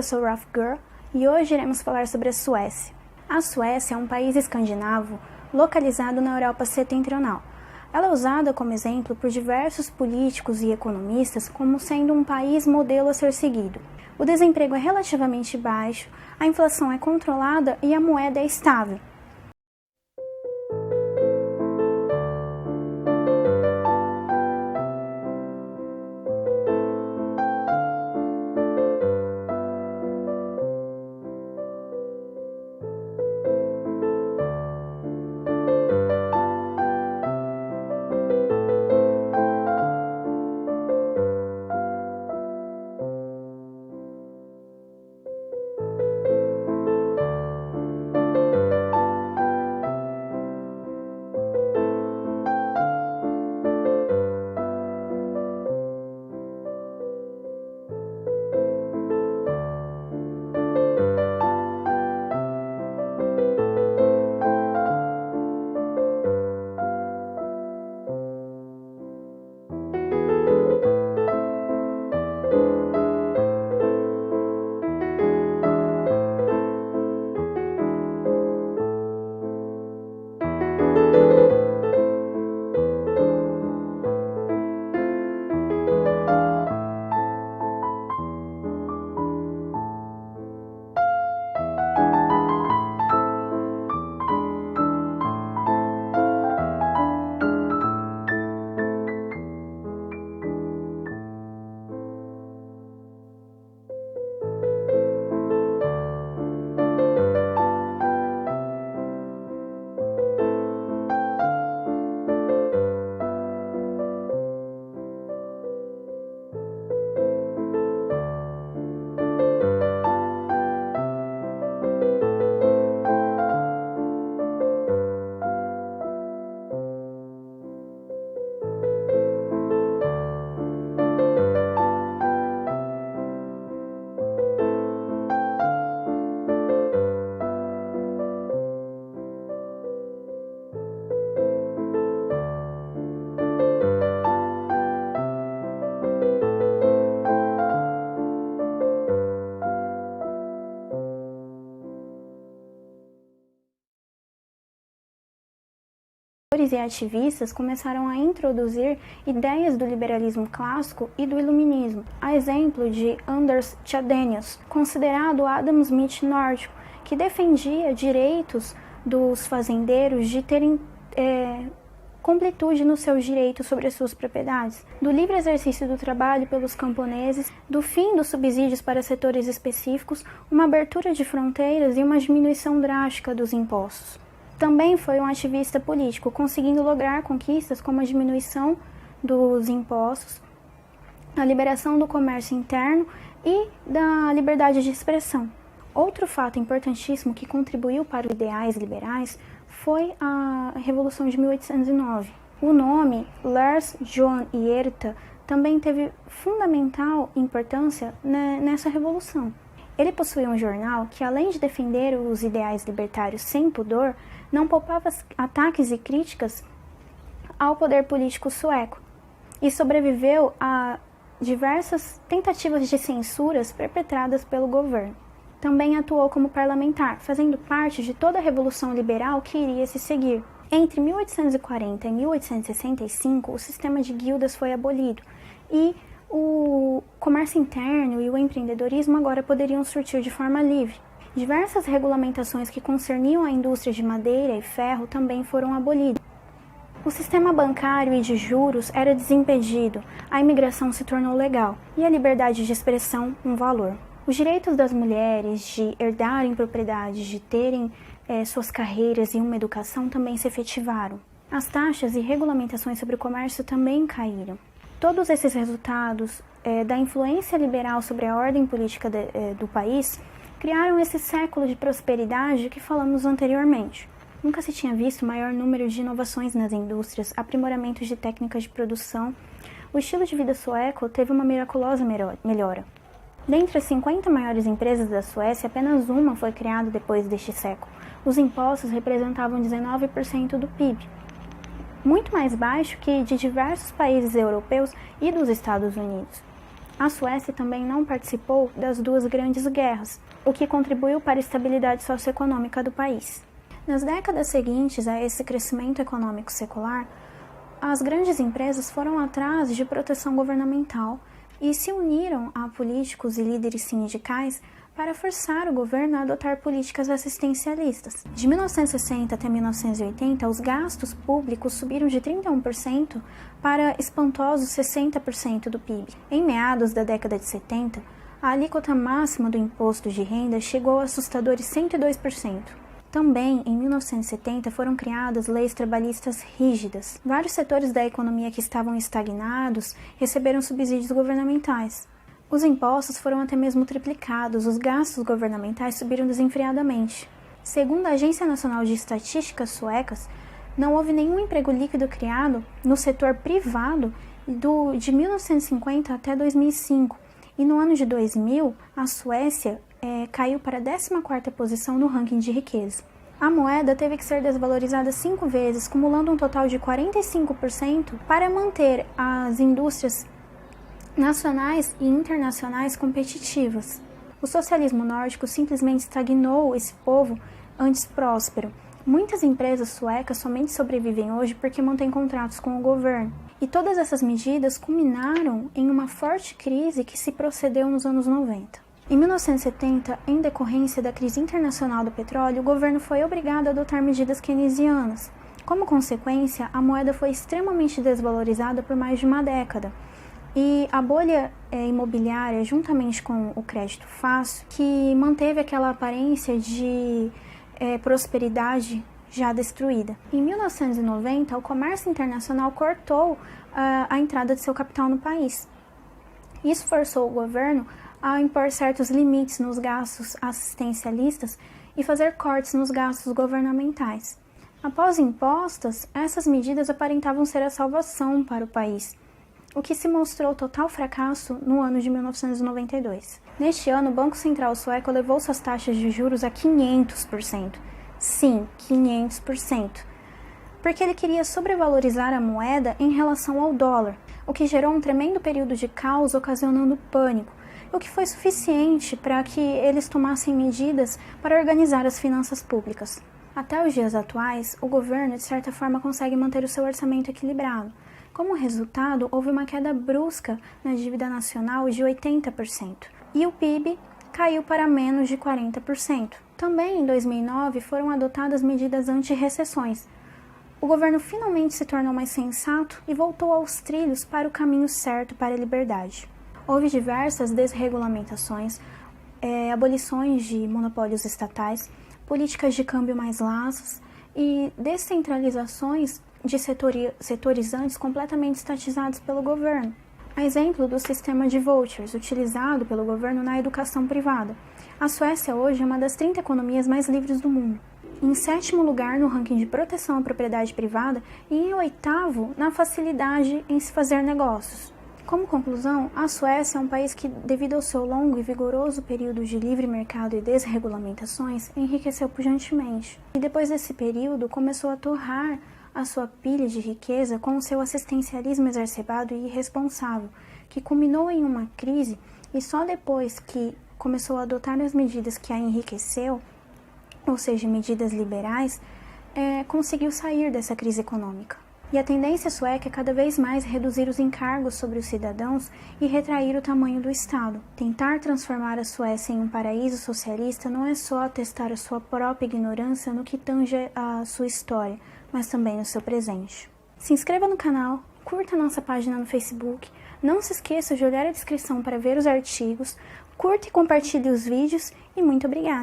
eu sou Raf Girl e hoje iremos falar sobre a Suécia. A Suécia é um país escandinavo localizado na Europa Setentrional. Ela é usada como exemplo por diversos políticos e economistas como sendo um país modelo a ser seguido. O desemprego é relativamente baixo, a inflação é controlada e a moeda é estável. E ativistas começaram a introduzir ideias do liberalismo clássico e do iluminismo, a exemplo de Anders Chadenius, considerado Adam Smith nórdico, que defendia direitos dos fazendeiros de terem completude nos seus direitos sobre as suas propriedades, do livre exercício do trabalho pelos camponeses, do fim dos subsídios para setores específicos, uma abertura de fronteiras e uma diminuição drástica dos impostos. Também foi um ativista político, conseguindo lograr conquistas como a diminuição dos impostos, a liberação do comércio interno e da liberdade de expressão. Outro fato importantíssimo que contribuiu para os ideais liberais foi a Revolução de 1809. O nome Lars John Hierta também teve fundamental importância nessa revolução. Ele possuía um jornal que, além de defender os ideais libertários sem pudor, não poupava ataques e críticas ao poder político sueco e sobreviveu a diversas tentativas de censuras perpetradas pelo governo. Também atuou como parlamentar, fazendo parte de toda a revolução liberal que iria se seguir. Entre 1840 e 1865, o sistema de guildas foi abolido e o comércio interno e o empreendedorismo agora poderiam surtir de forma livre. Diversas regulamentações que concerniam a indústria de madeira e ferro também foram abolidas. O sistema bancário e de juros era desimpedido, a imigração se tornou legal e a liberdade de expressão um valor. Os direitos das mulheres de herdarem propriedades, de terem suas carreiras e uma educação também se efetivaram. As taxas e regulamentações sobre o comércio também caíram. Todos esses resultados da influência liberal sobre a ordem política do país criaram esse século de prosperidade que falamos anteriormente. Nunca se tinha visto maior número de inovações nas indústrias, aprimoramentos de técnicas de produção. O estilo de vida sueco teve uma miraculosa melhora. Dentre as 50 maiores empresas da Suécia, apenas uma foi criada depois deste século. Os impostos representavam 19% do PIB, muito mais baixo que de diversos países europeus e dos Estados Unidos. A Suécia também não participou das duas grandes guerras, o que contribuiu para a estabilidade socioeconômica do país. Nas décadas seguintes a esse crescimento econômico secular, as grandes empresas foram atrás de proteção governamental e se uniram a políticos e líderes sindicais para forçar o governo a adotar políticas assistencialistas. De 1960 até 1980, os gastos públicos subiram de 31% para espantosos 60% do PIB. Em meados da década de 70, a alíquota máxima do imposto de renda chegou a assustadores 102%. Também, em 1970, foram criadas leis trabalhistas rígidas. Vários setores da economia que estavam estagnados receberam subsídios governamentais. Os impostos foram até mesmo triplicados, os gastos governamentais subiram desenfreadamente. Segundo a Agência Nacional de Estatísticas suecas, não houve nenhum emprego líquido criado no setor privado de 1950 até 2005. E no ano de 2000, a Suécia caiu para a 14ª posição no ranking de riqueza. A moeda teve que ser desvalorizada 5 vezes, acumulando um total de 45% para manter as indústrias nacionais e internacionais competitivas. O socialismo nórdico simplesmente estagnou esse povo antes próspero. Muitas empresas suecas somente sobrevivem hoje porque mantêm contratos com o governo. E todas essas medidas culminaram em uma forte crise que se procedeu nos anos 90. Em 1970, em decorrência da crise internacional do petróleo, o governo foi obrigado a adotar medidas keynesianas. Como consequência, a moeda foi extremamente desvalorizada por mais de uma década. E a bolha imobiliária, juntamente com o crédito fácil, que manteve aquela aparência de prosperidade já destruída. Em 1990, o comércio internacional cortou a entrada de seu capital no país. Isso forçou o governo a impor certos limites nos gastos assistencialistas e fazer cortes nos gastos governamentais. Após impostas, essas medidas aparentavam ser a salvação para o país, o que se mostrou total fracasso no ano de 1992. Neste ano, o Banco Central sueco elevou suas taxas de juros a 500%. Sim, 500%. Porque ele queria sobrevalorizar a moeda em relação ao dólar, o que gerou um tremendo período de caos, ocasionando pânico, o que foi suficiente para que eles tomassem medidas para organizar as finanças públicas. Até os dias atuais, o governo, de certa forma, consegue manter o seu orçamento equilibrado. Como resultado, houve uma queda brusca na dívida nacional de 80%, e o PIB caiu para menos de 40%. Também em 2009 foram adotadas medidas anti-recessões. O governo finalmente se tornou mais sensato e voltou aos trilhos para o caminho certo para a liberdade. Houve diversas desregulamentações, abolições de monopólios estatais, políticas de câmbio mais laxas e descentralizações de setores antes completamente estatizados pelo governo. A exemplo do sistema de vouchers utilizado pelo governo na educação privada. A Suécia hoje é uma das 30 economias mais livres do mundo. Em 7º lugar no ranking de proteção à propriedade privada e em 8º na facilidade em se fazer negócios. Como conclusão, a Suécia é um país que, devido ao seu longo e vigoroso período de livre mercado e desregulamentações, enriqueceu pujantemente. E depois desse período, começou a torrar a sua pilha de riqueza com o seu assistencialismo exacerbado e irresponsável, que culminou em uma crise e só depois que começou a adotar as medidas que a enriqueceu, ou seja, medidas liberais, conseguiu sair dessa crise econômica. E a tendência sueca é cada vez mais reduzir os encargos sobre os cidadãos e retrair o tamanho do Estado. Tentar transformar a Suécia em um paraíso socialista não é só atestar a sua própria ignorância no que tange a sua história, mas também no seu presente. Se inscreva no canal, curta nossa página no Facebook, não se esqueça de olhar a descrição para ver os artigos, curta e compartilhe os vídeos e muito obrigada!